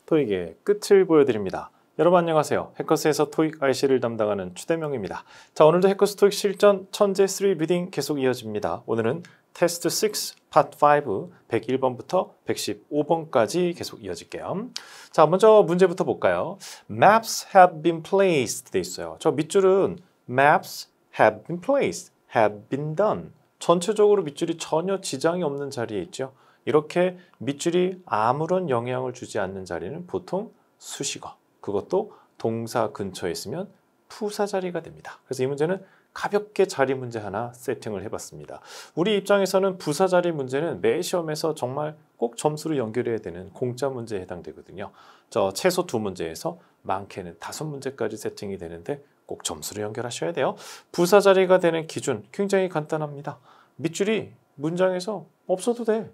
토익의 끝을 보여드립니다. 여러분 안녕하세요. 해커스에서 토익 RC를 담당하는 추대명입니다. 자, 오늘도 해커스 토익 실전 천재 3 리딩 계속 이어집니다. 오늘은 테스트 6 파트 5 101번부터 115번까지 계속 이어질게요. 자, 먼저 문제부터 볼까요? Maps have been placed 돼 있어요. 저 밑줄은 Maps have been placed, have been done. 전체적으로 밑줄이 전혀 지장이 없는 자리에 있죠. 이렇게 밑줄이 아무런 영향을 주지 않는 자리는 보통 수식어, 그것도 동사 근처에 있으면 부사 자리가 됩니다. 그래서 이 문제는 가볍게 자리 문제 하나 세팅을 해봤습니다. 우리 입장에서는 부사 자리 문제는 매 시험에서 정말 꼭 점수로 연결해야 되는 공짜 문제에 해당되거든요. 저 최소 2문제에서 많게는 5문제까지 세팅이 되는데 꼭 점수로 연결하셔야 돼요. 부사 자리가 되는 기준 굉장히 간단합니다. 밑줄이 문장에서 없어도 돼.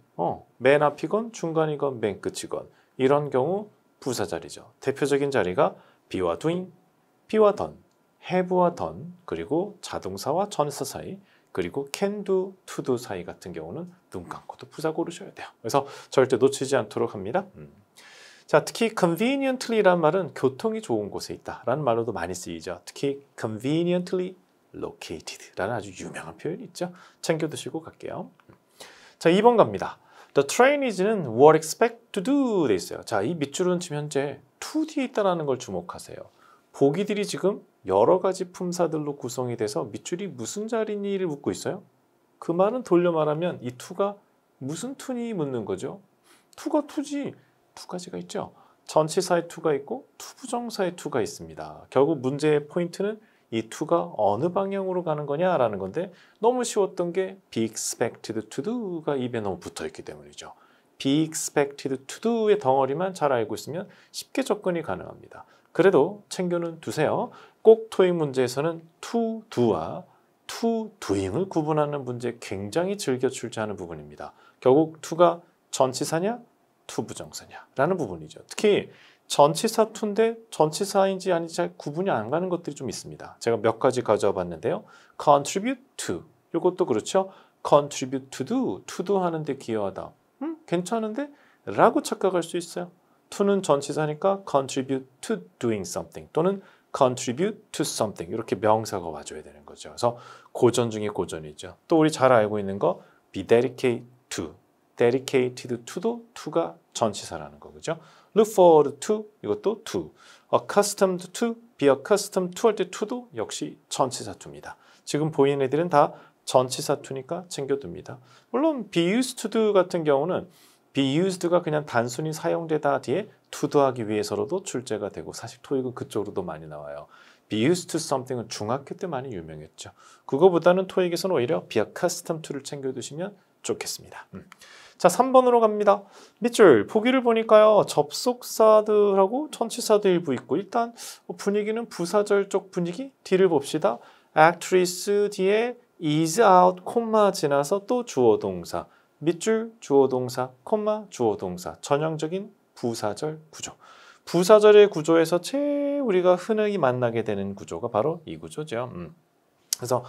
맨 앞이건 중간이건 맨 끝이건 이런 경우 부사 자리죠. 대표적인 자리가 be와 doing, be와 done, have와 done, 그리고 자동사와 전사 사이, 그리고 can do, to do 사이 같은 경우는 눈 감고도 부사 고르셔야 돼요. 그래서 절대 놓치지 않도록 합니다. 자, 특히 conveniently란 말은 교통이 좋은 곳에 있다라는 말로도 많이 쓰이죠. 특히 conveniently located라는 아주 유명한 표현이 있죠. 챙겨두시고 갈게요. 자, 2번 갑니다. The train is는 what expect to do 돼 있어요. 자, 이 밑줄은 지금 현재 to 뒤에 있다는 걸 주목하세요. 보기들이 지금 여러 가지 품사들로 구성이 돼서 밑줄이 무슨 자리니를 묻고 있어요. 그 말은 돌려 말하면 이 to가 무슨 to니 묻는 거죠. to가 to지. 두 가지가 있죠. 전치사의 to가 있고 투부정사의 to가 있습니다. 결국 문제의 포인트는 이 to가 어느 방향으로 가는 거냐라는 건데 너무 쉬웠던 게 be expected to do가 입에 너무 붙어있기 때문이죠. be expected to do의 덩어리만 잘 알고 있으면 쉽게 접근이 가능합니다. 그래도 챙겨는 두세요. 꼭 토익 문제에서는 to do와 to doing을 구분하는 문제 굉장히 즐겨 출제하는 부분입니다. 결국 to가 전치사냐 투부정사냐라는 부분이죠. 특히 전치사 to인데 전치사인지 아닌지 잘 구분이 안 가는 것들이 좀 있습니다. 제가 몇 가지 가져와 봤는데요. contribute to 이것도 그렇죠. contribute to do 하는데 기여하다. 괜찮은데? 라고 착각할 수 있어요. to는 전치사니까 contribute to doing something 또는 contribute to something 이렇게 명사가 와줘야 되는 거죠. 그래서 고전 중에 고전이죠. 또 우리 잘 알고 있는 거 be dedicated to dedicated to도 to가 전치사라는 거죠. look forward to 이것도 to, accustomed to, be accustomed to 할 때 to도 역시 전치사 to입니다. 지금 보이는 애들은 다 전치사 to니까 챙겨둡니다. 물론 be used to do 같은 경우는 be used가 그냥 단순히 사용되다 뒤에 to 더하기 위해서로도 출제가 되고 사실 토익은 그쪽으로도 많이 나와요. be used to something은 중학교 때 많이 유명했죠. 그거보다는 토익에서는 오히려 be accustomed to를 챙겨두시면 좋겠습니다. 자, 3번으로 갑니다. 밑줄 보기를 보니까요. 접속사들하고 전치사도 일부 있고 일단 분위기는 부사절 쪽 분위기 뒤를 봅시다. actress 뒤에 is out, 콤마 지나서 또 주어 동사 밑줄 주어 동사, 콤마 주어 동사 전형적인 부사절 구조. 부사절의 구조에서 제일 우리가 흔히 만나게 되는 구조가 바로 이 구조죠. 그래서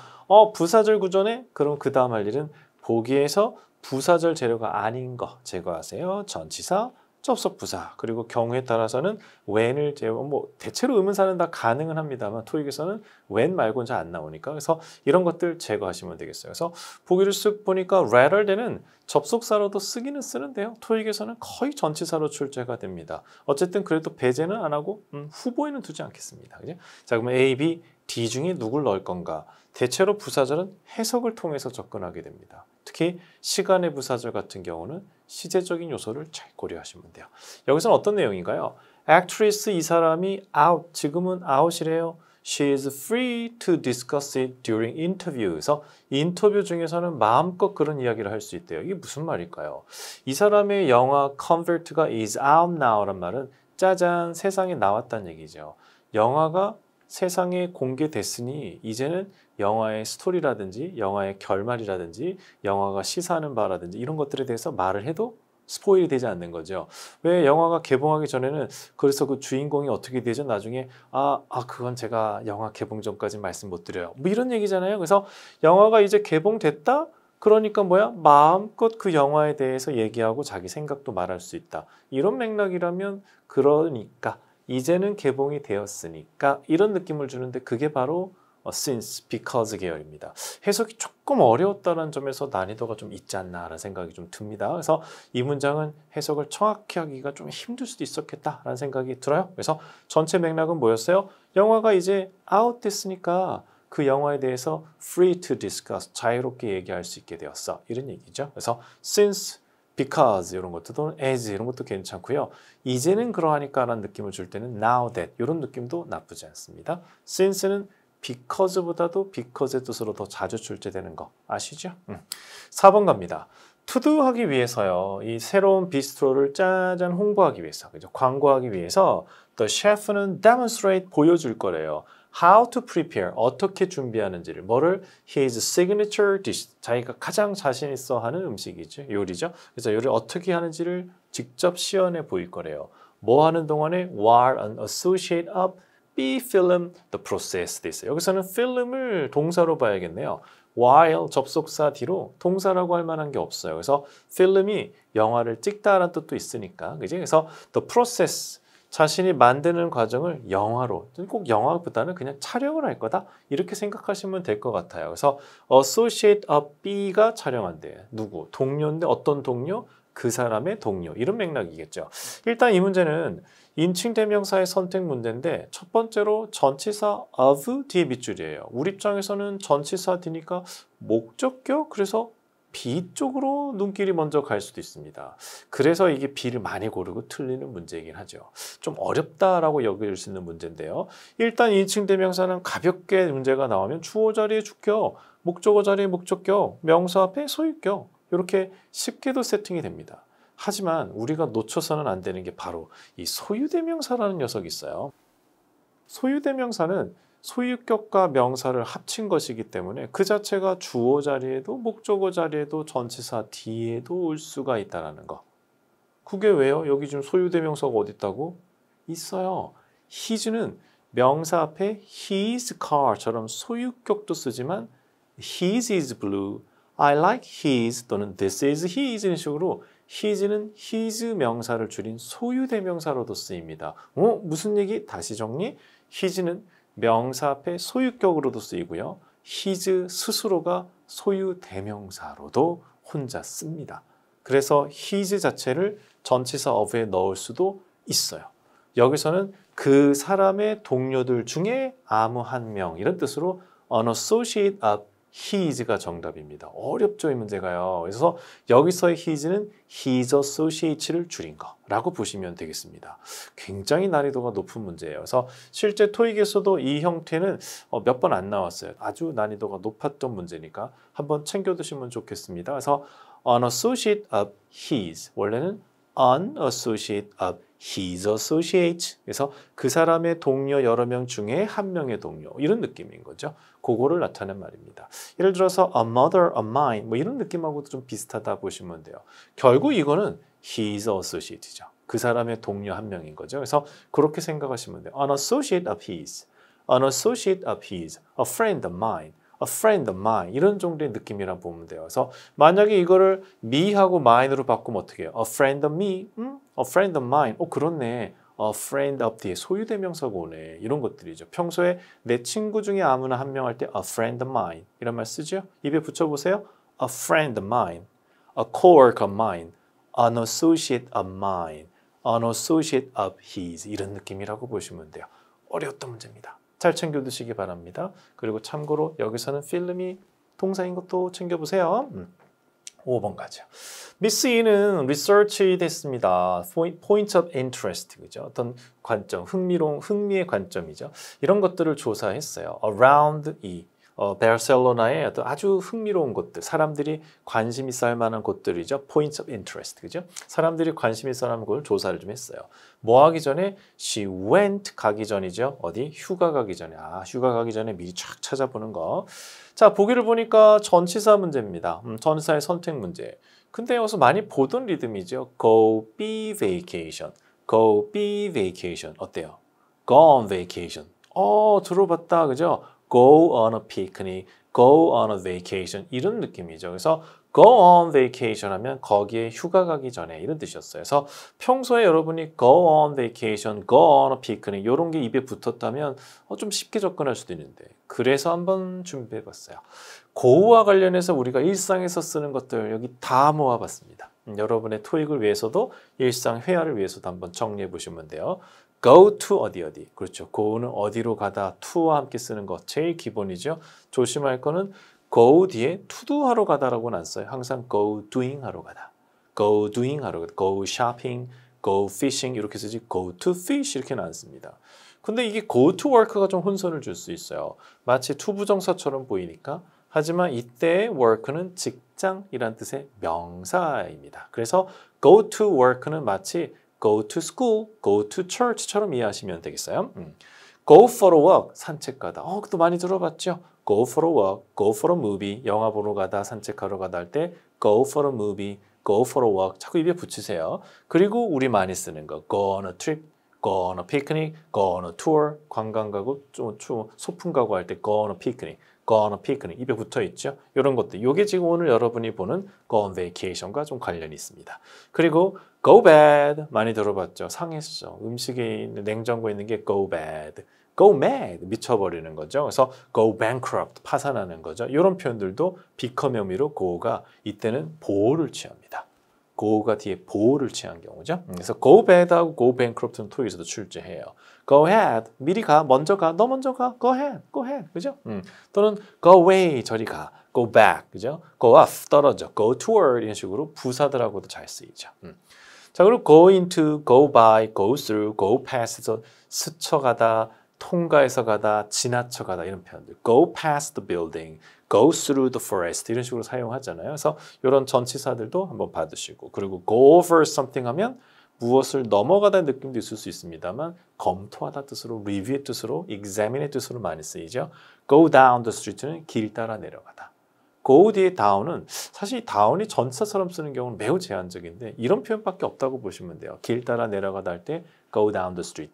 부사절 구조네? 그럼 그 다음 할 일은 보기에서 부사절 재료가 아닌 거 제거하세요. 전치사, 접속부사, 그리고 경우에 따라서는 when을 제거, 대체로 의문사는 다 가능은 합니다만 토익에서는 when 말고는 잘 안 나오니까 그래서 이런 것들 제거하시면 되겠어요. 그래서 보기를 쓱 보니까 rather than은 접속사로도 쓰기는 쓰는데요. 토익에서는 거의 전치사로 출제가 됩니다. 어쨌든 그래도 배제는 안 하고 후보에는 두지 않겠습니다. 그죠? 자, 그러면 A, B, D 중에 누굴 넣을 건가? 대체로 부사절은 해석을 통해서 접근하게 됩니다. 특히 시간의 부사절 같은 경우는 시제적인 요소를 잘 고려하시면 돼요. 여기서는 어떤 내용인가요? actress 이 사람이 out, 지금은 out이래요. She is free to discuss it during interview. 그래서 인터뷰 중에서는 마음껏 그런 이야기를 할 수 있대요. 이게 무슨 말일까요? 이 사람의 영화 convert가 is out now란 말은 짜잔 세상에 나왔다는 얘기죠. 영화가 세상에 공개됐으니 이제는 영화의 스토리라든지 영화의 결말이라든지 영화가 시사하는 바라든지 이런 것들에 대해서 말을 해도 스포일이 되지 않는 거죠. 왜 영화가 개봉하기 전에는 그래서 그 주인공이 어떻게 되죠? 나중에 그건 제가 영화 개봉 전까지 말씀 못 드려요. 뭐 이런 얘기잖아요. 그래서 영화가 이제 개봉됐다? 그러니까 뭐야? 마음껏 그 영화에 대해서 얘기하고 자기 생각도 말할 수 있다. 이런 맥락이라면 그러니까 이제는 개봉이 되었으니까 이런 느낌을 주는데 그게 바로 since, because 계열입니다. 해석이 조금 어려웠다는 점에서 난이도가 좀 있지 않나라는 생각이 좀 듭니다. 그래서 이 문장은 해석을 정확히 하기가 좀 힘들 수도 있었겠다라는 생각이 들어요. 그래서 전체 맥락은 뭐였어요? 영화가 이제 아웃 됐으니까 그 영화에 대해서 free to discuss, 자유롭게 얘기할 수 있게 되었어. 이런 얘기죠. 그래서 since, because 이런 것도 또는 as 이런 것도 괜찮고요. 이제는 그러하니까라는 느낌을 줄 때는 now that 이런 느낌도 나쁘지 않습니다. since는 because보다도 because의 뜻으로 더 자주 출제되는 거 아시죠? 4번 갑니다. 투두하기 위해서요. 이 새로운 비스트로를 짜잔 홍보하기 위해서, 그죠? 광고하기 위해서 the chef는 demonstrate 보여줄 거래요. How to prepare, 어떻게 준비하는지를, 뭐를 his signature dish, 자기가 가장 자신 있어 하는 음식이죠, 요리죠. 그래서 요리를 어떻게 하는지를 직접 시연해 보일 거래요. 뭐 하는 동안에 while an associate of be film the process 돼 있어요. 여기서는 film을 동사로 봐야겠네요. while 접속사 뒤로 동사라고 할 만한 게 없어요. 그래서 film이 영화를 찍다라는 뜻도 있으니까, 그지? 그래서 the process 자신이 만드는 과정을 영화로, 꼭 영화보다는 그냥 촬영을 할 거다 이렇게 생각하시면 될 것 같아요. 그래서 associate of B가 촬영한대. 누구? 동료인데 어떤 동료? 그 사람의 동료. 이런 맥락이겠죠. 일단 이 문제는 인칭 대명사의 선택 문제인데 첫 번째로 전치사 of 뒤에 밑줄이에요. 우리 입장에서는 전치사 뒤니까 목적격, 그래서 B 쪽으로 눈길이 먼저 갈 수도 있습니다. 그래서 이게 B를 많이 고르고 틀리는 문제이긴 하죠. 좀 어렵다라고 여길 수 있는 문제인데요. 일단 인칭 대명사는 가볍게 문제가 나오면 주어 자리에 주격, 목적어 자리에 목적격, 명사 앞에 소유격 이렇게 쉽게도 세팅이 됩니다. 하지만 우리가 놓쳐서는 안 되는 게 바로 이 소유대명사라는 녀석이 있어요. 소유대명사는 소유격과 명사를 합친 것이기 때문에 그 자체가 주어 자리에도 목적어 자리에도 전치사 뒤에도 올 수가 있다는 거. 그게 왜요? 여기 지금 소유대명사가 어디 있다고? 있어요. his는 명사 앞에 his car처럼 소유격도 쓰지만 his is blue, I like his 또는 this is his 이런 식으로 his는 his 명사를 줄인 소유대명사로도 쓰입니다. 무슨 얘기? 다시 정리. his는 명사 앞에 소유격으로도 쓰이고요. his 스스로가 소유대명사로도 혼자 씁니다. 그래서 his 자체를 전치사 of에 넣을 수도 있어요. 여기서는 그 사람의 동료들 중에 아무 한 명 이런 뜻으로 an associate of his가 정답입니다. 어렵죠, 이 문제가요. 그래서 여기서의 his는 his associates를 줄인 거라고 보시면 되겠습니다. 굉장히 난이도가 높은 문제예요. 그래서 실제 토익에서도 이 형태는 몇 번 안 나왔어요. 아주 난이도가 높았던 문제니까 한번 챙겨두시면 좋겠습니다. 그래서 an associate of his, 원래는 an associate of his associate. 그래서 그 사람의 동료 여러 명 중에 한 명의 동료 이런 느낌인 거죠. 그거를 나타낸 말입니다. 예를 들어서 a mother of mine 뭐 이런 느낌하고도 좀 비슷하다 보시면 돼요. 결국 이거는 his associate죠. 그 사람의 동료 한 명인 거죠. 그래서 그렇게 생각하시면 돼요. An associate of his, an associate of his, a friend of mine, a friend of mine 이런 정도의 느낌이라 보면 돼요. 그래서 만약에 이거를 me하고 mine으로 바꾸면 어떻게 해요? A friend of me, a friend of mine. 그렇네. A friend of 뒤에 소유대명사가 오네. 이런 것들이죠. 평소에 내 친구 중에 아무나 한 명 할 때 a friend of mine 이런 말 쓰죠? 입에 붙여보세요. A friend of mine, a coworker of mine, an associate of mine, an associate of his 이런 느낌이라고 보시면 돼요. 어려웠던 문제입니다. 잘 챙겨두시기 바랍니다. 그리고 참고로 여기서는 필름이 동사인 것도 챙겨보세요. 5번 가죠. 미스 E는 research 됐습니다. point of interest, 그죠? 어떤 관점, 흥미의 관점이죠. 이런 것들을 조사했어요. around E, 바르셀로나의 어떤 아주 흥미로운 곳들, 사람들이 관심 있어 할 만한 곳들이죠. points of interest, 그죠? 사람들이 관심 있어 하는 곳을 조사를 좀 했어요. 뭐 하기 전에? She went 가기 전이죠. 어디? 휴가 가기 전에. 휴가 가기 전에 미리 쫙 찾아보는 거. 자, 보기를 보니까 전치사 문제입니다. 전치사의 선택 문제. 근데 여기서 많이 보던 리듬이죠. Go be vacation. Go be vacation. 어때요? Go on vacation. 들어봤다, 그죠? go on a picnic, go on a vacation 이런 느낌이죠. 그래서 go on vacation 하면 거기에 휴가 가기 전에 이런 뜻이었어요. 그래서 평소에 여러분이 go on vacation, go on a picnic 이런 게 입에 붙었다면 좀 쉽게 접근할 수도 있는데 그래서 한번 준비해봤어요. go와 관련해서 우리가 일상에서 쓰는 것들 여기 다 모아봤습니다. 여러분의 토익을 위해서도 일상 회화를 위해서도 한번 정리해 보시면 돼요. go to 어디 그렇죠. go는 어디로 가다 to와 함께 쓰는 거 제일 기본이죠. 조심할 거는 go 뒤에 to do 하러 가다라고는 안 써요. 항상 go doing 하러 가다. go doing 하러 가다. go shopping, go fishing 이렇게 쓰지 go to fish 이렇게는 안 씁니다. 근데 이게 go to work가 좀 혼선을 줄 수 있어요. 마치 to 부정사처럼 보이니까 하지만 이때의 work는 직장이란 뜻의 명사입니다. 그래서 go to work는 마치 go to school, go to church처럼 이해하시면 되겠어요. go for a walk, 산책 가다. 그것도 많이 들어봤죠? go for a walk, go for a movie, 영화 보러 가다, 산책하러 가다 할 때 go for a movie, go for a walk 자꾸 입에 붙이세요. 그리고 우리 많이 쓰는 거 go on a trip, go on a picnic, go on a tour, 관광 가고 좀 소풍 가고 할 때 go on a picnic, go on a picnic 입에 붙어 있죠. 이런 것들. 이게 지금 오늘 여러분이 보는 go on vacation과 좀 관련이 있습니다. 그리고 go bad 많이 들어봤죠. 상했어. 음식에 있는 냉장고에 있는 게 go bad. go mad 미쳐버리는 거죠. 그래서 go bankrupt 파산하는 거죠. 이런 표현들도 become 의미로 go가 이때는 보호를 취합니다. go가 뒤에 보호를 취한 경우죠. 그래서 go bad하고 go bankrupt는 토익에서도 출제해요. go ahead 미리 가 먼저 가 너 먼저 가 go ahead 그죠? 또는 go away 저리 가 go back 그죠? go off 떨어져 go toward 이런 식으로 부사들하고도 잘 쓰이죠. 자 그리고 go into, go by, go through, go past에서 스쳐가다 통과해서 가다, 지나쳐 가다 이런 표현들. go past the building, go through the forest 이런 식으로 사용하잖아요. 그래서 이런 전치사들도 한번 받으시고 그리고 go over something 하면 무엇을 넘어가다는 느낌도 있을 수 있습니다만 검토하다 뜻으로, review의 뜻으로, examine의 뜻으로 많이 쓰이죠. go down the street는 길 따라 내려가다. go 뒤에 down은 사실 down이 전치사처럼 쓰는 경우는 매우 제한적인데 이런 표현밖에 없다고 보시면 돼요. 길 따라 내려가다 할 때 go down the street.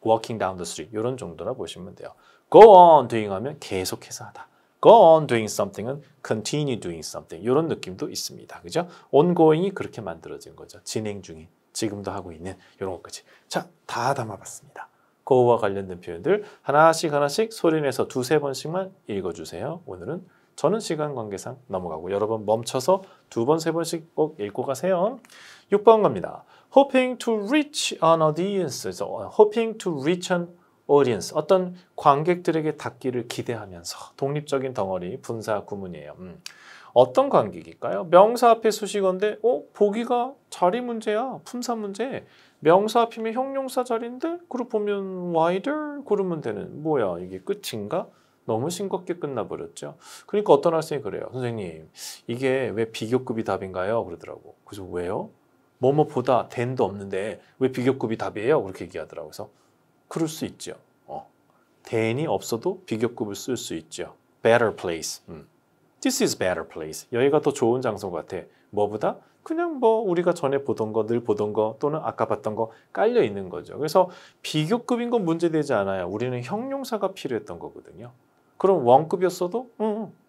walking down the street 이런 정도라 보시면 돼요. go on doing 하면 계속해서 하다. go on doing something은 continue doing something 이런 느낌도 있습니다. 그죠? ongoing이 그렇게 만들어진 거죠. 진행 중인, 지금도 하고 있는 이런 것까지. 자, 다 담아봤습니다. go와 관련된 표현들 하나씩 소리내서 두세 번씩만 읽어주세요. 오늘은 저는 시간 관계상 넘어가고 여러분 멈춰서 두 번, 세 번씩 꼭 읽고 가세요. 6번 갑니다. Hoping to reach an audience. Hoping to reach an audience. 어떤 관객들에게 닿기를 기대하면서 독립적인 덩어리 분사 구문이에요. 어떤 관객일까요? 명사 앞에 수식어인데 보기가 자리 문제야. 품사 문제. 명사 앞이면 형용사 자리인데 그걸 보면 wider 그러면 되는 뭐야 이게 끝인가? 너무 싱겁게 끝나버렸죠. 그러니까 어떤 학생이 그래요. 선생님 이게 왜 비교급이 답인가요? 그러더라고. 그래서 왜요? 뭐뭐보다 than도 없는데 왜 비교급이 답이에요? 그렇게 얘기하더라고요. 그래서 그럴 수 있죠. than이 없어도 비교급을 쓸 수 있죠. better place. This is better place. 여기가 더 좋은 장소 같아. 뭐보다? 그냥 뭐 우리가 전에 보던 거, 늘 보던 거 또는 아까 봤던 거 깔려 있는 거죠. 그래서 비교급인 건 문제되지 않아요. 우리는 형용사가 필요했던 거거든요. 그럼 원급이었어도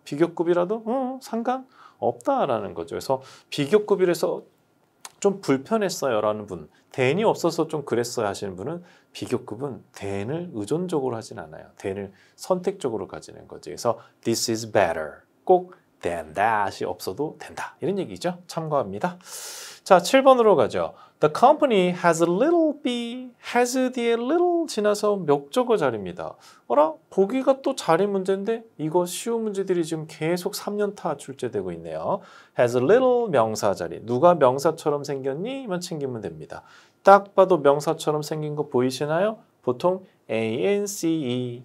비교급이라도 상관없다라는 거죠. 그래서 비교급이라서 좀 불편했어요 라는 분, than이 없어서 좀 그랬어요 하시는 분은 비교급은 than을 의존적으로 하진 않아요. than을 선택적으로 가지는 거죠. 그래서 this is better, 꼭 than that이 없어도 된다. 이런 얘기죠. 참고합니다. 자, 7번으로 가죠. The company has a little b, has 뒤에 little 지나서 목적어 자리입니다. 보기가 또 자리 문제인데 이거 쉬운 문제들이 지금 계속 3년타 출제되고 있네요. has a little 명사 자리. 누가 명사처럼 생겼니? 만 챙기면 됩니다. 딱 봐도 명사처럼 생긴 거 보이시나요? 보통 ance가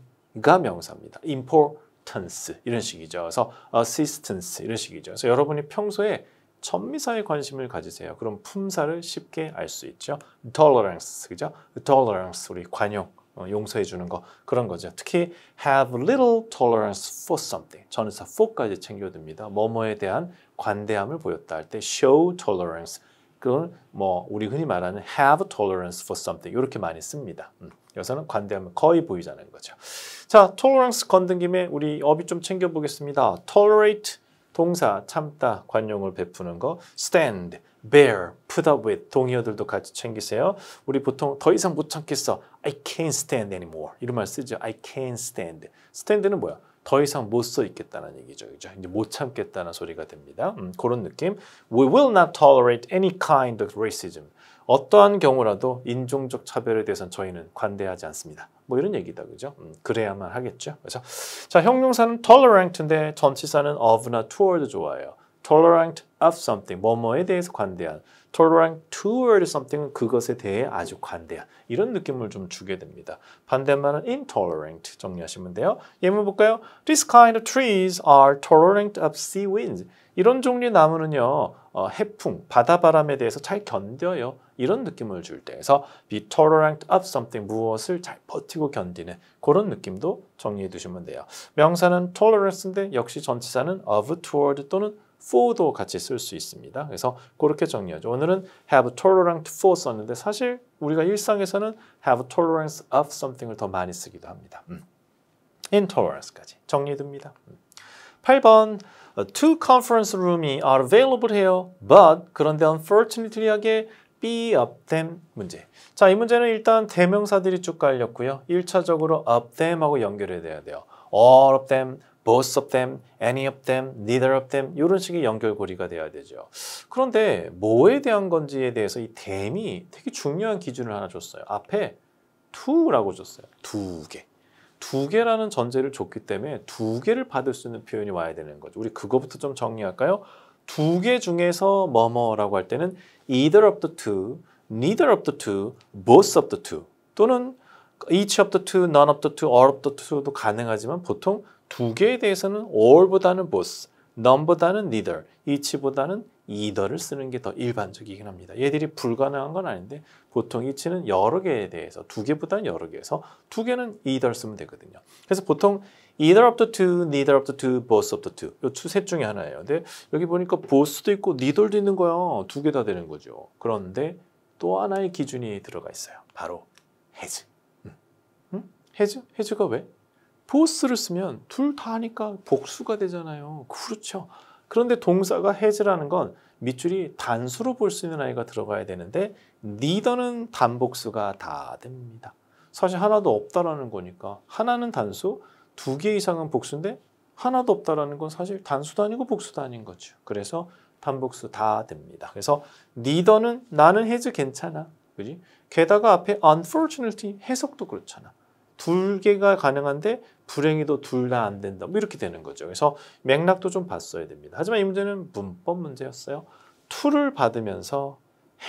명사입니다. importance 이런 식이죠. 그래서 assistance 이런 식이죠. 그래서 여러분이 평소에 전미사에 관심을 가지세요. 그럼 품사를 쉽게 알 수 있죠. tolerance, 그죠? tolerance, 우리 관용, 용서해 주는 거 그런 거죠. 특히 have little tolerance for something. 전치사 for까지 챙겨듭니다. 뭐뭐에 대한 관대함을 보였다 할 때 show tolerance. 그건 뭐 우리 흔히 말하는 have tolerance for something 이렇게 많이 씁니다. 여기서는 관대함을 거의 보이자는 거죠. 자, tolerance 건든 김에 우리 어휘 좀 챙겨보겠습니다. tolerate 동사 참다 관용을 베푸는 거, stand, bear, put up with 동의어들도 같이 챙기세요. 우리 보통 더 이상 못 참겠어. I can't stand anymore. 이런 말 쓰죠. I can't stand. stand는 뭐야? 더 이상 못 써 있겠다는 얘기죠. 그죠? 이제 못 참겠다는 소리가 됩니다. 그런 느낌. We will not tolerate any kind of racism. 어떠한 경우라도 인종적 차별에 대해서는 저희는 관대하지 않습니다. 뭐 이런 얘기다, 그죠? 그래야만 하겠죠. 그래서 자, 형용사는 tolerant인데 전치사는 of나 toward 좋아해요. tolerant of something, 뭐뭐에 대해서 관대한. tolerant toward something은 그것에 대해 아주 관대한. 이런 느낌을 좀 주게 됩니다. 반대말은 intolerant 정리하시면 돼요. 예문 볼까요? These kind of trees are tolerant of sea winds. 이런 종류의 나무는요, 해풍, 바다바람에 대해서 잘 견뎌요. 이런 느낌을 줄 때. 그래서 be tolerant of something, 무엇을 잘 버티고 견디는 그런 느낌도 정리해 두시면 돼요. 명사는 tolerance인데 역시 전치사는 of, toward 또는 for도 같이 쓸 수 있습니다. 그래서 그렇게 정리하죠. 오늘은 have tolerant for 썼는데 사실 우리가 일상에서는 have tolerance of something을 더 많이 쓰기도 합니다. intolerance까지 정리해둡니다. 8번 Two conference room이 are available 해요. But 그런데 unfortunately하게 be of them 문제. 자, 이 문제는 일단 대명사들이 쭉 깔렸고요. 1차적으로 of them하고 연결해야 돼요. All of them, both of them, any of them, neither of them 이런 식의 연결고리가 돼야 되죠. 그런데 뭐에 대한 건지에 대해서 이 them이 되게 중요한 기준을 하나 줬어요. 앞에 to라고 줬어요. 두 개. 두 개라는 전제를 줬기 때문에 두 개를 받을 수 있는 표현이 와야 되는 거죠. 우리 그거부터 좀 정리할까요? 두 개 중에서 뭐뭐라고 할 때는 either of the two, neither of the two, both of the two 또는 each of the two, none of the two, all of the two도 가능하지만 보통 두 개에 대해서는 all보다는 both, none보다는 neither, each보다는 either를 쓰는 게 더 일반적이긴 합니다. 얘들이 불가능한 건 아닌데 보통 each는 여러 개에 대해서 두 개보다는 여러 개에서 두 개는 either 쓰면 되거든요. 그래서 보통 either of the two, neither of the two, both of the two 이 셋 중에 하나예요. 근데 여기 보니까 both도 있고 neither도 있는 거야. 두 개 다 되는 거죠. 그런데 또 하나의 기준이 들어가 있어요. 바로 has. has? has가 왜? both를 쓰면 둘 다 하니까 복수가 되잖아요. 그렇죠. 그런데 동사가 has라는 건 밑줄이 단수로 볼 수 있는 아이가 들어가야 되는데 neither는 단복수가 다 됩니다. 사실 하나도 없다라는 거니까 하나는 단수, 두 개 이상은 복수인데 하나도 없다라는 건 사실 단수도 아니고 복수도 아닌 거죠. 그래서 단복수 다 됩니다. 그래서 neither는 나는 has 괜찮아. 그지? 게다가 앞에 unfortunately 해석도 그렇잖아. 두 개가 가능한데 불행히도 둘 다 안 된다. 뭐 이렇게 되는 거죠. 그래서 맥락도 좀 봤어야 됩니다. 하지만 이 문제는 문법 문제였어요. to를 받으면서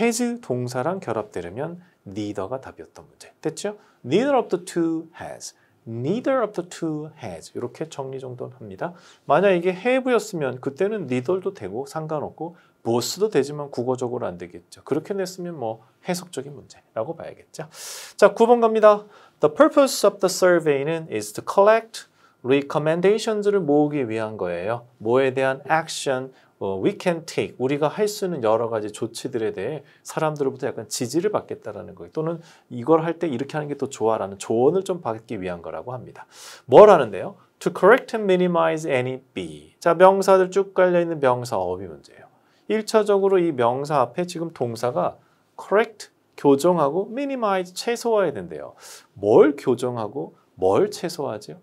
has 동사랑 결합되려면 neither가 답이었던 문제. 됐죠? Neither of the two has. Neither of the two has. 이렇게 정리 정도는 합니다. 만약 이게 have였으면 그때는 neither도 되고 상관없고 both도 되지만 국어적으로 안 되겠죠. 그렇게 냈으면 뭐 해석적인 문제라고 봐야겠죠. 자, 9번 갑니다. The purpose of the survey는 is to collect recommendations를 모으기 위한 거예요. 뭐에 대한 action we can take, 우리가 할 수 있는 여러 가지 조치들에 대해 사람들로부터 약간 지지를 받겠다라는 거예요. 또는 이걸 할 때 이렇게 하는 게 더 좋아라는 조언을 좀 받기 위한 거라고 합니다. 뭘 하는데요? To correct and minimize any be. 자, 명사들 쭉 깔려있는 명사 어휘 문제예요. 1차적으로 이 명사 앞에 지금 동사가 correct, 교정하고 minimize, 최소화해야 된대요. 뭘 교정하고 뭘 최소화하죠?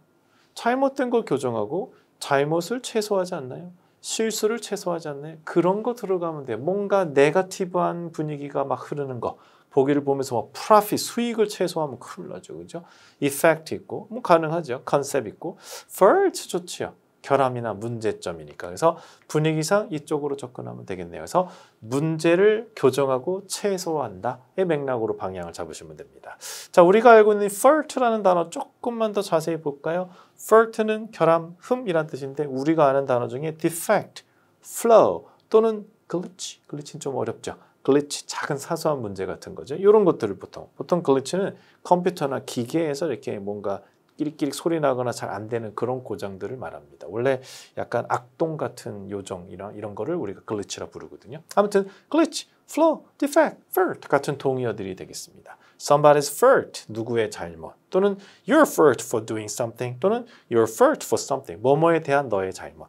잘못된 걸 교정하고 잘못을 최소화하지 않나요? 실수를 최소화하지 않나요? 그런 거 들어가면 돼요. 뭔가 네거티브한 분위기가 막 흐르는 거. 보기를 보면서 뭐 profit, 수익을 최소화하면 큰일 나죠. 그죠? effect 있고, 뭐 가능하죠. concept 있고, fault 좋지요. 결함이나 문제점이니까. 그래서 분위기상 이쪽으로 접근하면 되겠네요. 그래서 문제를 교정하고 최소화한다의 맥락으로 방향을 잡으시면 됩니다. 자, 우리가 알고 있는 fault라는 단어 조금만 더 자세히 볼까요? fault는 결함, 흠이란 뜻인데 우리가 아는 단어 중에 defect, flaw 또는 glitch, glitch는 좀 어렵죠. 글리치, 작은 사소한 문제 같은 거죠. 이런 것들을 보통 글리치는 컴퓨터나 기계에서 이렇게 뭔가 끼릭끼릭 소리 나거나 잘 안 되는 그런 고장들을 말합니다. 원래 약간 악동 같은 요정 이런 거를 우리가 글리치라 부르거든요. 아무튼 글리치, flaw, defect, fault 같은 동의어들이 되겠습니다. somebody's fault, 누구의 잘못 또는 your fault for doing something 또는 your fault for something, 뭐뭐에 대한 너의 잘못.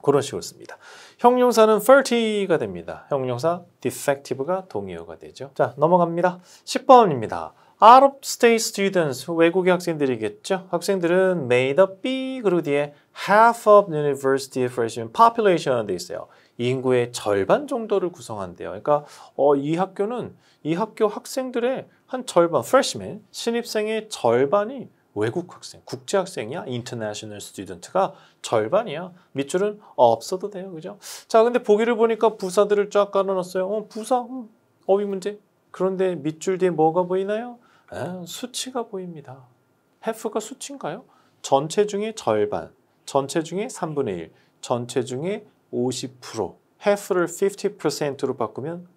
그런 식으로 씁니다. 형용사는 faulty가 됩니다. 형용사 defective가 동의어가 되죠. 자, 넘어갑니다. 10번입니다. Out of state students, 외국의 학생들이겠죠. 학생들은 made up B 그리고 뒤에 half of university freshman population 돼 있어요. 인구의 절반 정도를 구성한대요. 그러니까 이 학교 학생들의 한 절반, freshman, 신입생의 절반이 외국 학생, 국제 학생이야. international student가 절반이야. 밑줄은 없어도 돼요. 그죠? 자, 근데 보기를 보니까 부사들을 쫙 깔아놨어요. 부사, 어휘 문제. 그런데 밑줄 뒤에 뭐가 보이나요? 수치가 보입니다. have가 수치인가요? 전체 중에 절반, 전체 중에 3분의 1, 전체 중에 50%. have를 50%로 바꾸면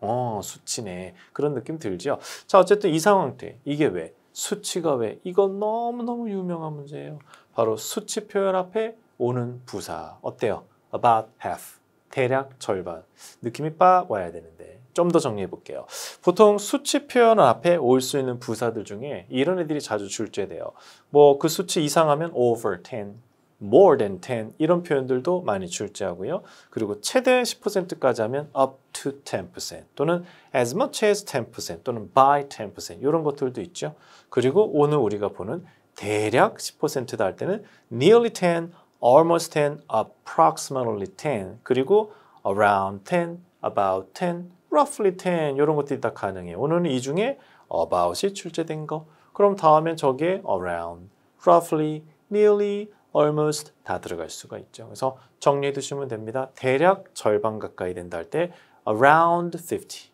수치네. 그런 느낌 들죠? 자, 어쨌든 이 상황 때 이게 왜? 수치가 왜? 이건 너무너무 유명한 문제예요. 바로 수치 표현 앞에 오는 부사. 어때요? About half. 대략 절반. 느낌이 빡 와야 되는데 좀 더 정리해 볼게요. 보통 수치 표현 앞에 올 수 있는 부사들 중에 이런 애들이 자주 출제돼요. 뭐 그 수치 이상하면 over 10, more than 10 이런 표현들도 많이 출제하고요. 그리고 최대 10%까지 하면 up to 10% 또는 as much as 10% 또는 by 10% 이런 것들도 있죠. 그리고 오늘 우리가 보는 대략 10%다 할 때는 nearly 10, almost 10, approximately 10 그리고 around 10, about 10, roughly 10 이런 것들이 다 가능해요. 오늘은 이 중에 about이 출제된 거. 그럼 다음엔 저게 around, roughly, nearly, almost 다 들어갈 수가 있죠. 그래서 정리해 두시면 됩니다. 대략 절반 가까이 된다 할 때 around 50,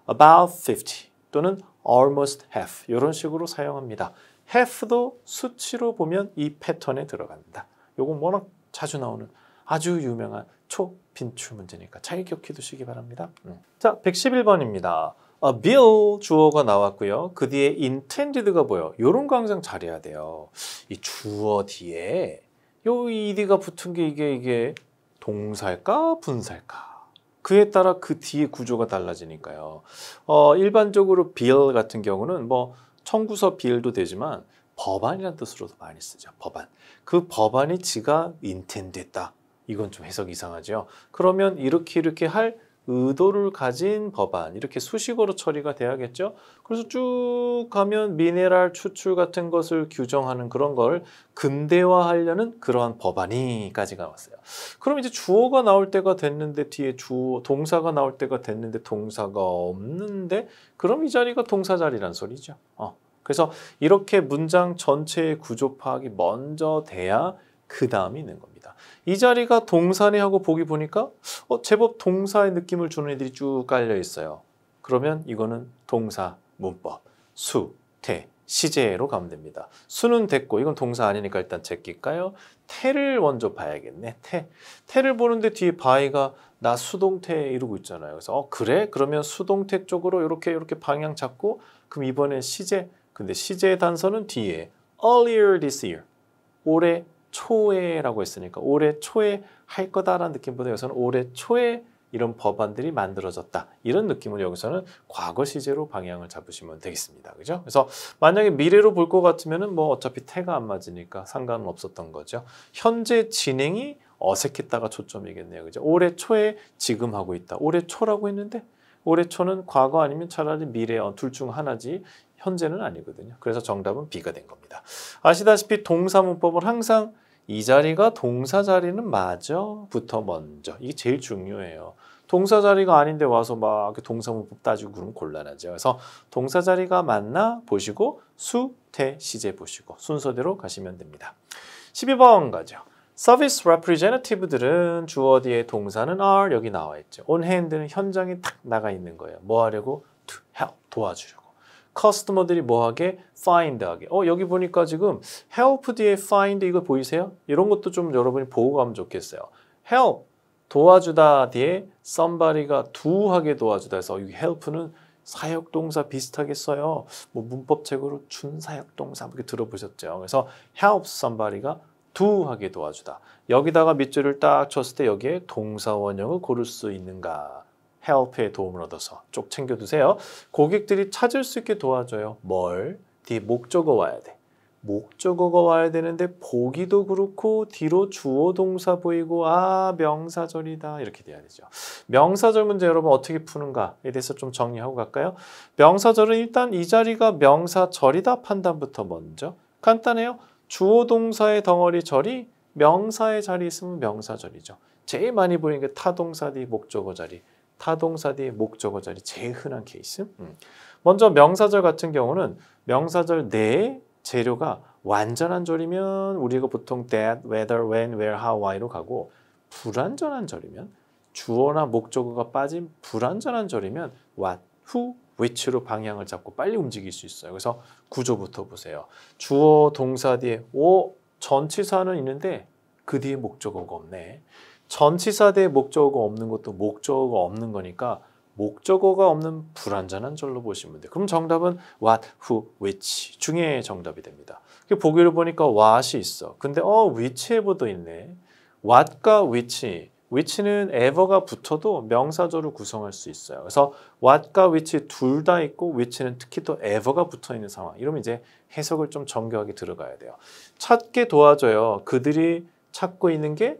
about 50 또는 almost half 이런 식으로 사용합니다. half도 수치로 보면 이 패턴에 들어간다. 요건 워낙 자주 나오는 아주 유명한 초빈출 문제니까 잘 기억해 두시기 바랍니다. 자, 111번입니다. bill 주어가 나왔고요. 그 뒤에 intended가 뭐예요? 이런 거 항상 잘해야 돼요. 이 주어 뒤에 요 ed가 붙은 게 이게 동사일까 분사일까? 그에 따라 그 뒤에 구조가 달라지니까요. 일반적으로 bill 같은 경우는 뭐 청구서 bill도 되지만 법안이라는 뜻으로도 많이 쓰죠. 법안. 그 법안이 지가 intended다. 이건 좀 해석이 이상하죠. 그러면 이렇게 할 의도를 가진 법안 이렇게 수식어로 처리가 돼야겠죠. 그래서 쭉 가면 미네랄 추출 같은 것을 규정하는 그런 걸 근대화하려는 그러한 법안이까지 나왔어요. 그럼 이제 주어가 나올 때가 됐는데 뒤에 동사가 나올 때가 됐는데 동사가 없는데 그럼 이 자리가 동사 자리란 소리죠. 그래서 이렇게 문장 전체의 구조 파악이 먼저 돼야 그 다음이 있는 겁니다. 이 자리가 동사네 하고 보기 보니까 제법 동사의 느낌을 주는 애들이 쭉 깔려 있어요. 그러면 이거는 동사 문법 수, 태, 시제로 가면 됩니다. 수는 됐고 이건 동사 아니니까 일단 제낄까요? 태를 먼저 봐야겠네. 태를 보는데 뒤에 by가 나 수동태 이러고 있잖아요. 그래서 그래? 그러면 수동태 쪽으로 이렇게 방향 잡고 그럼 이번엔 시제. 근데 시제의 단서는 뒤에 earlier this year. 올해 초에라고 했으니까 올해 초에 할 거다라는 느낌보다 여기서는 올해 초에 이런 법안들이 만들어졌다. 이런 느낌으로 여기서는 과거 시제로 방향을 잡으시면 되겠습니다. 그죠? 그래서 만약에 미래로 볼 것 같으면은 뭐 어차피 태가 안 맞으니까 상관은 없었던 거죠. 현재 진행이 어색했다가 초점이겠네요. 그죠? 올해 초에 지금 하고 있다. 올해 초라고 했는데 올해 초는 과거 아니면 차라리 미래 둘 중 하나지 현재는 아니거든요. 그래서 정답은 B가 된 겁니다. 아시다시피 동사 문법은 항상 이 자리가 동사 자리는 맞아?부터 먼저. 이게 제일 중요해요. 동사 자리가 아닌데 와서 막 동사 문법 따지고 그러면 곤란하죠. 그래서 동사 자리가 맞나 보시고 수, 태, 시제 보시고 순서대로 가시면 됩니다. 12번 가죠. 서비스 representative들은 주어 뒤에 동사는 are 여기 나와 있죠. on hand는 현장에 딱 나가 있는 거예요. 뭐 하려고? to help 도와주려고. 커스터머들이 뭐하게? find하게. 여기 보니까 지금 help 뒤에 find 이거 보이세요? 이런 것도 좀 여러분이 보고 가면 좋겠어요. help 도와주다 뒤에 somebody가 do하게 도와주다 해서 이 help는 사역동사 비슷하게 써요. 뭐 문법책으로 준사역동사 이렇게 들어보셨죠? 그래서 help somebody가 do하게 도와주다. 여기다가 밑줄을 딱 쳤을 때 여기에 동사 원형을 고를 수 있는가? help의 도움을 얻어서 쪽 챙겨두세요. 고객들이 찾을 수 있게 도와줘요. 뭘? 뒤에 목적어 와야 돼. 목적어가 와야 되는데 보기도 그렇고 뒤로 주어 동사 보이고 명사절이다 이렇게 돼야 되죠. 명사절 문제 여러분 어떻게 푸는가에 대해서 좀 정리하고 갈까요? 명사절은 일단 이 자리가 명사절이다 판단부터 먼저. 간단해요. 주어 동사의 덩어리 절이 명사의 자리 있으면 명사절이죠. 제일 많이 보이는 게 타동사 뒤 목적어 자리. 타동사 뒤 목적어 자리 제일 흔한 케이스. 먼저 명사절 같은 경우는 명사절 내에 재료가 완전한 절이면 우리가 보통 that, whether, when, where, how, why로 가고 불완전한 절이면 주어나 목적어가 빠진 불완전한 절이면 what, who, which로 방향을 잡고 빨리 움직일 수 있어요. 그래서 구조부터 보세요. 주어 동사 뒤에 전치사는 있는데 그 뒤에 목적어가 없네. 전치사 뒤에 목적어가 없는 것도 목적어가 없는 거니까 목적어가 없는 불완전한 절로 보시면 돼요. 그럼 정답은 what, who, which 중에 정답이 됩니다. 보기를 보니까 what이 있어. 근데 which에도 있네. what과 which는 ever가 붙어도 명사절을 구성할 수 있어요. 그래서 what과 which 둘 다 있고 which는 특히 또 ever가 붙어 있는 상황. 이러면 이제 해석을 좀 정교하게 들어가야 돼요. 찾게 도와줘요. 그들이 찾고 있는 게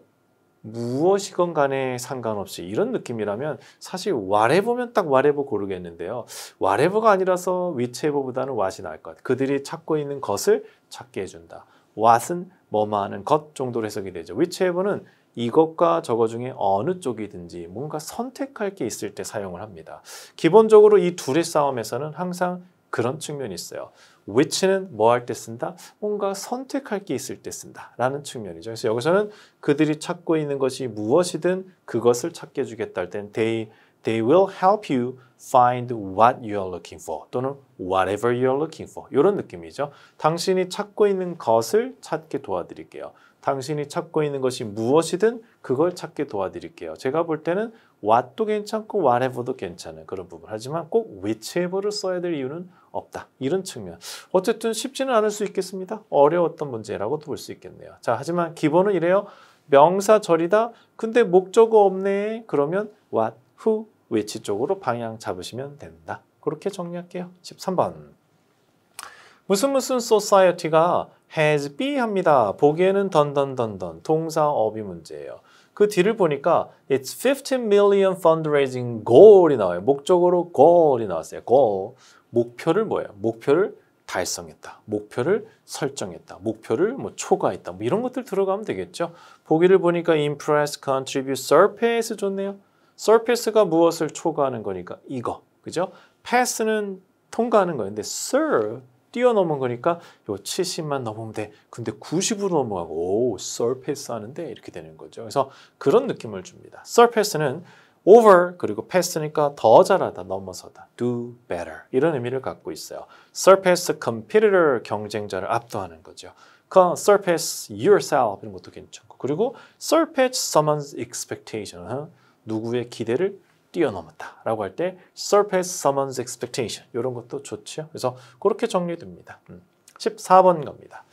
무엇이건 간에 상관없이 이런 느낌이라면 사실 whatever면 딱 whatever 고르겠는데요. whatever가 아니라서 whichever보다는 what이 나을 것 같아요. 그들이 찾고 있는 것을 찾게 해준다. what은 뭐뭐하는 것 정도로 해석이 되죠. whichever는 이것과 저거 중에 어느 쪽이든지 뭔가 선택할 게 있을 때 사용을 합니다. 기본적으로 이 둘의 싸움에서는 항상 그런 측면이 있어요. which는 뭐 할 때 쓴다? 뭔가 선택할 게 있을 때 쓴다 라는 측면이죠. 그래서 여기서는 그들이 찾고 있는 것이 무엇이든 그것을 찾게 해주겠다 할 때는 they will help you find what you are looking for 또는 whatever you are looking for 이런 느낌이죠. 당신이 찾고 있는 것을 찾게 도와드릴게요. 당신이 찾고 있는 것이 무엇이든 그걸 찾게 도와드릴게요. 제가 볼 때는 what도 괜찮고 whatever도 괜찮은 그런 부분. 하지만 꼭 whichever를 써야 될 이유는 없다. 이런 측면. 어쨌든 쉽지는 않을 수 있겠습니다. 어려웠던 문제라고도 볼 수 있겠네요. 자, 하지만 기본은 이래요. 명사절이다. 근데 목적어 없네. 그러면 what, who, which 쪽으로 방향 잡으시면 된다. 그렇게 정리할게요. 13번. 무슨 society가 has be 합니다. 보기에는 던던던던 동사 어비 문제예요. 그 뒤를 보니까 it's 15 million fundraising goal이 나와요. 목적으로 goal이 나왔어요. goal. 목표를 뭐예요? 목표를 달성했다. 목표를 설정했다. 목표를 뭐 초과했다. 뭐 이런 것들 들어가면 되겠죠. 보기를 보니까 impress, contribute, surpass 좋네요. surpass가 무엇을 초과하는 거니까 이거. 그죠? pass는 통과하는 거였는데 serve 뛰어넘은 거니까 요 70만 넘으면 돼. 근데 90으로 넘어가고 surpass 하는데 이렇게 되는 거죠. 그래서 그런 느낌을 줍니다. surpass는 over 그리고 pass니까 더 잘하다, 넘어서다. do better 이런 의미를 갖고 있어요. surpass competitor 경쟁자를 압도하는 거죠. surpass yourself 이런 것도 괜찮고 그리고 surpass someone's expectation 누구의 기대를 뛰어넘었다 라고 할 때 surpass someone's expectation 이런 것도 좋죠. 그래서 그렇게 정리됩니다. 14번 갑니다.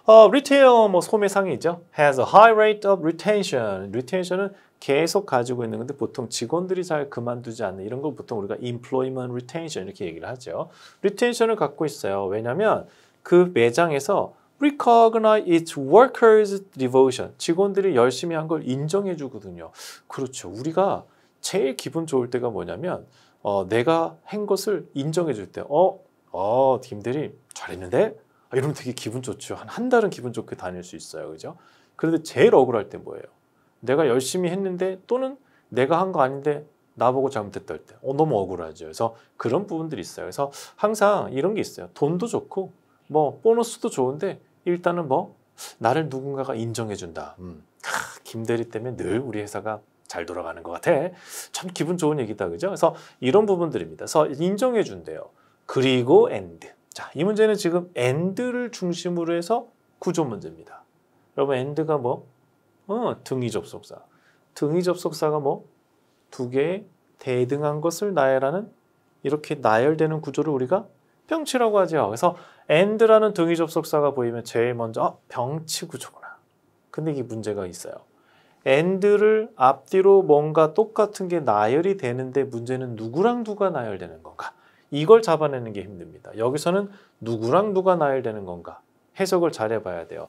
retail 뭐 소매상이죠. has a high rate of retention. retention은 계속 가지고 있는 건데 보통 직원들이 잘 그만두지 않는 이런 걸 보통 우리가 employment retention 이렇게 얘기를 하죠. retention을 갖고 있어요. 왜냐하면 그 매장에서 recognize its workers' devotion. 직원들이 열심히 한 걸 인정해 주거든요. 그렇죠. 우리가 제일 기분 좋을 때가 뭐냐면 내가 한 것을 인정해 줄 때 김대리 잘했는데? 이러면 되게 기분 좋죠. 한 달은 기분 좋게 다닐 수 있어요. 그죠? 그런데 제일 억울할 때 뭐예요? 내가 열심히 했는데 또는 내가 한 거 아닌데 나보고 잘못했다 할 때 너무 억울하죠. 그래서 그런 부분들이 있어요. 그래서 항상 이런 게 있어요. 돈도 좋고 뭐 보너스도 좋은데 일단은 뭐 나를 누군가가 인정해 준다. 김대리 때문에 늘 우리 회사가 잘 돌아가는 것 같아. 참 기분 좋은 얘기다. 그죠? 그래서 이런 부분들입니다. 그래서 인정해 준대요. 그리고 and. 자, 이 문제는 지금 and를 중심으로 해서 구조 문제입니다. 여러분 and가 뭐? 등위 접속사. 등위 접속사가 뭐? 두 개의 대등한 것을 나열하는 이렇게 나열되는 구조를 우리가 병치라고 하죠. 그래서 and라는 등위 접속사가 보이면 제일 먼저 병치 구조구나. 근데 이게 문제가 있어요. and를 앞뒤로 뭔가 똑같은 게 나열이 되는데 문제는 누구랑 누가 나열되는 건가? 이걸 잡아내는 게 힘듭니다. 여기서는 누구랑 누가 나열되는 건가? 해석을 잘 해봐야 돼요.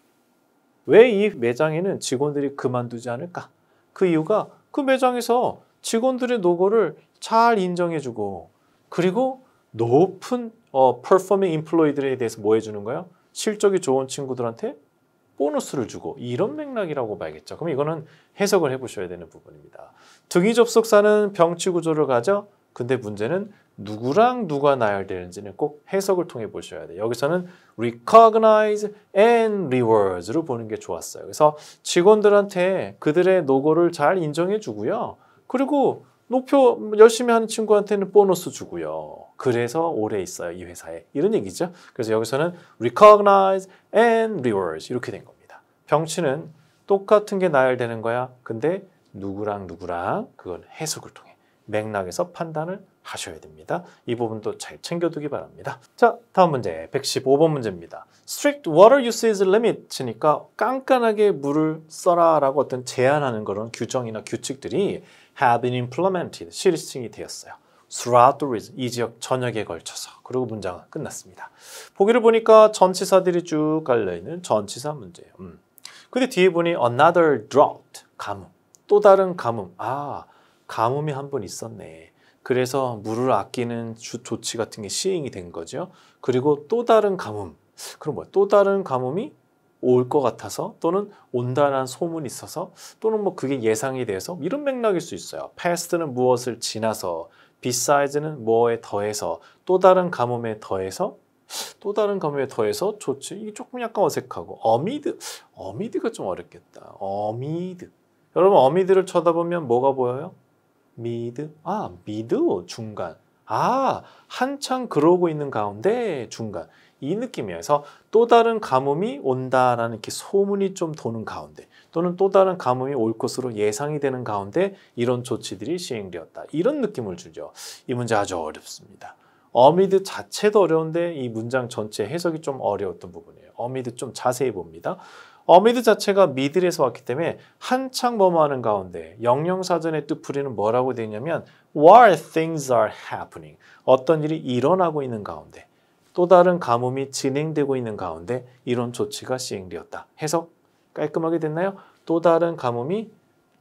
왜 이 매장에는 직원들이 그만두지 않을까? 그 이유가 그 매장에서 직원들의 노고를 잘 인정해주고 그리고 높은 performing employee들에 대해서 뭐 해주는 거예요? 실적이 좋은 친구들한테 보너스를 주고 이런 맥락이라고 봐야겠죠. 그럼 이거는 해석을 해보셔야 되는 부분입니다. 등위 접속사는 병치 구조를 가져. 근데 문제는 누구랑 누가 나열되는지는 꼭 해석을 통해 보셔야 돼요. 여기서는 recognize and rewards로 보는 게 좋았어요. 그래서 직원들한테 그들의 노고를 잘 인정해 주고요. 그리고 열심히 하는 친구한테는 보너스 주고요. 그래서 오래 있어요, 이 회사에. 이런 얘기죠. 그래서 여기서는 recognize and rewards 이렇게 된 겁니다. 병치는 똑같은 게 나열되는 거야. 근데 누구랑 그건 해석을 통해 맥락에서 판단을 하셔야 됩니다. 이 부분도 잘 챙겨두기 바랍니다. 자, 다음 문제 115번 문제입니다. Strict water usage limit니까 깐깐하게 물을 써라 라고 어떤 제한하는 그런 규정이나 규칙들이 have been implemented, 실행이 되었어요. throughout the region, 이 지역 전역에 걸쳐서. 그리고 문장은 끝났습니다. 보기를 보니까 전치사들이 쭉 깔려있는 전치사 문제예요. 근데 뒤에 보니 another drought, 가뭄, 또 다른 가뭄. 가뭄이 한 번 있었네. 그래서 물을 아끼는 조치 같은 게 시행이 된 거죠. 그리고 또 다른 가뭄. 그럼 뭐야? 또 다른 가뭄이 올 것 같아서 또는 온다는 소문이 있어서 또는 뭐 그게 예상이 돼서 이런 맥락일 수 있어요. past는 무엇을 지나서 beside는 뭐에 더해서 또 다른 가뭄에 더해서 조치. 이게 조금 약간 어색하고 어미드가 좀 어렵겠다. 어미드. 여러분 어미드를 쳐다보면 뭐가 보여요? 미드. 미드 중간. 한창 그러고 있는 가운데 중간. 이 느낌이에요. 그래서 또 다른 가뭄이 온다라는 이렇게 소문이 좀 도는 가운데 또는 또 다른 가뭄이 올 것으로 예상이 되는 가운데 이런 조치들이 시행되었다. 이런 느낌을 주죠. 이 문제 아주 어렵습니다. 어미드 자체도 어려운데 이 문장 전체 해석이 좀 어려웠던 부분이에요. 어미드 좀 자세히 봅니다. 어미드 자체가 미들에서 왔기 때문에 한창 뭐뭐하는 가운데 영영사전의 뜻풀이는 뭐라고 되어 있냐면 while things are happening, 어떤 일이 일어나고 있는 가운데 또 다른 가뭄이 진행되고 있는 가운데 이런 조치가 시행되었다. 해석 깔끔하게 됐나요? 또 다른 가뭄이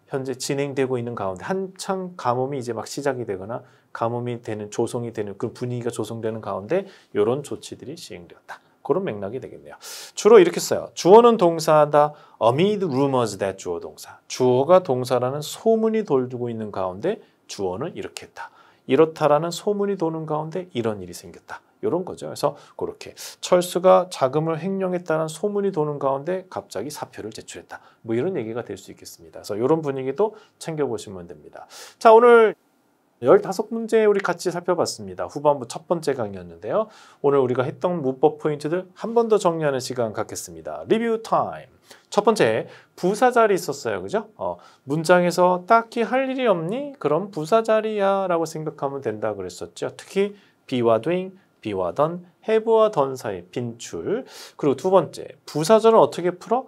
현재 진행되고 있는 가운데 한창 가뭄이 이제 막 시작이 되거나 가뭄이 되는 조성이 되는 그 분위기가 조성되는 가운데 이런 조치들이 시행되었다. 그런 맥락이 되겠네요. 주로 이렇게 써요. 주어는 동사다. amid rumors that 주어 동사. 주어가 동사라는 소문이 돌고 있는 가운데 주어는 이렇게 했다. 이렇다라는 소문이 도는 가운데 이런 일이 생겼다. 이런 거죠. 그래서 그렇게 철수가 자금을 횡령했다는 소문이 도는 가운데 갑자기 사표를 제출했다. 뭐 이런 얘기가 될 수 있겠습니다. 그래서 이런 분위기도 챙겨보시면 됩니다. 자, 오늘 15문제 우리 같이 살펴봤습니다. 후반부 첫 번째 강의였는데요. 오늘 우리가 했던 문법 포인트들 한 번 더 정리하는 시간 갖겠습니다. 리뷰 타임. 첫 번째, 부사자리 있었어요. 그죠? 문장에서 딱히 할 일이 없니? 그럼 부사자리야 라고 생각하면 된다 그랬었죠. 특히 be와 doing, be와 done, have와 done 사이 빈출. 그리고 두 번째, 부사절은 어떻게 풀어?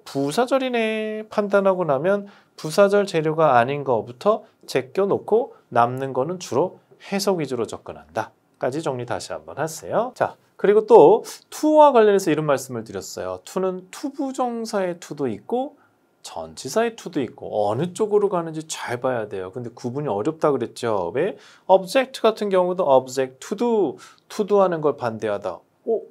부사절이네 판단하고 나면 부사절 재료가 아닌 거부터 제껴놓고 남는 거는 주로 해석 위주로 접근한다. 까지 정리 다시 한번 하세요. 자, 그리고 또 to와 관련해서 이런 말씀을 드렸어요. to는 투부정사의 to도 있고 전치사의 to도 있고 어느 쪽으로 가는지 잘 봐야 돼요. 근데 구분이 어렵다 그랬죠. 왜? object 같은 경우도 object to do 하는 걸 반대하다.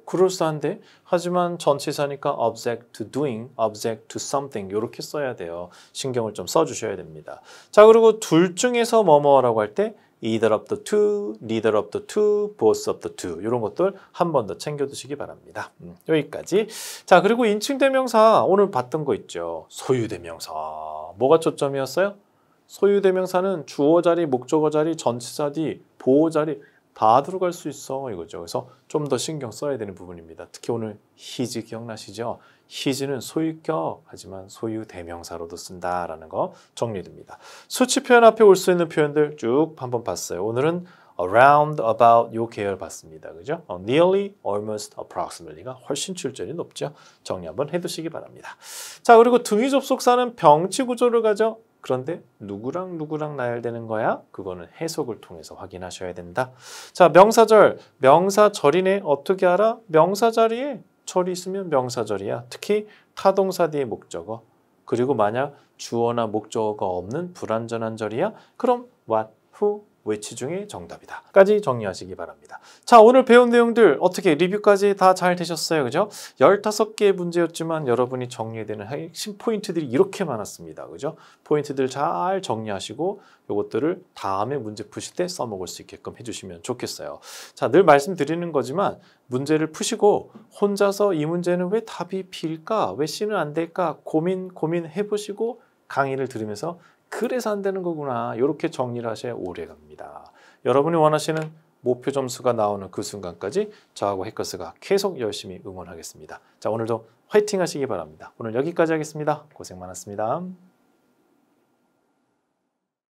그럴싸한데? 하지만 전치사니까 object to doing, object to something 이렇게 써야 돼요. 신경을 좀 써주셔야 됩니다. 자, 그리고 둘 중에서 뭐뭐라고 할 때 either of the two, neither of the two, both of the two 이런 것들 한 번 더 챙겨두시기 바랍니다. 여기까지. 자, 그리고 인칭대명사 오늘 봤던 거 있죠. 소유대명사. 뭐가 초점이었어요? 소유대명사는 주어 자리, 목적어 자리, 전치사 뒤, 보호 자리 다 들어갈 수 있어 이거죠. 그래서 좀 더 신경 써야 되는 부분입니다. 특히 오늘 his 기억나시죠? his는 소유격 하지만 소유 대명사로도 쓴다라는 거 정리됩니다. 수치 표현 앞에 올 수 있는 표현들 쭉 한번 봤어요. 오늘은 around, about 요 계열 봤습니다. 그죠? nearly, almost, approximately가 훨씬 출전이 높죠. 정리 한번 해두시기 바랍니다. 자, 그리고 등위 접속사는 병치 구조를 가져. 그런데 누구랑 누구랑 나열되는 거야? 그거는 해석을 통해서 확인하셔야 된다. 자, 명사절, 명사절이네. 어떻게 알아? 명사 자리에 절이 있으면 명사절이야. 특히 타동사 뒤에 목적어. 그리고 만약 주어나 목적어가 없는 불완전한 절이야? 그럼 what, who, which 중에 정답이다. 까지 정리하시기 바랍니다. 자, 오늘 배운 내용들 어떻게 리뷰까지 다 잘 되셨어요? 그죠? 15개의 문제였지만 여러분이 정리되는 핵심 포인트들이 이렇게 많았습니다. 그죠? 포인트들 잘 정리하시고 이것들을 다음에 문제 푸실 때 써먹을 수 있게끔 해주시면 좋겠어요. 자, 늘 말씀드리는 거지만 문제를 푸시고 혼자서 이 문제는 왜 답이 B일까? 왜 C는 안 될까? 고민해보시고 강의를 들으면서 그래서 안 되는 거구나. 이렇게 정리를 하셔야 오래 갑니다. 여러분이 원하시는 목표 점수가 나오는 그 순간까지 저하고 해커스가 계속 열심히 응원하겠습니다. 자, 오늘도 화이팅 하시기 바랍니다. 오늘 여기까지 하겠습니다. 고생 많았습니다.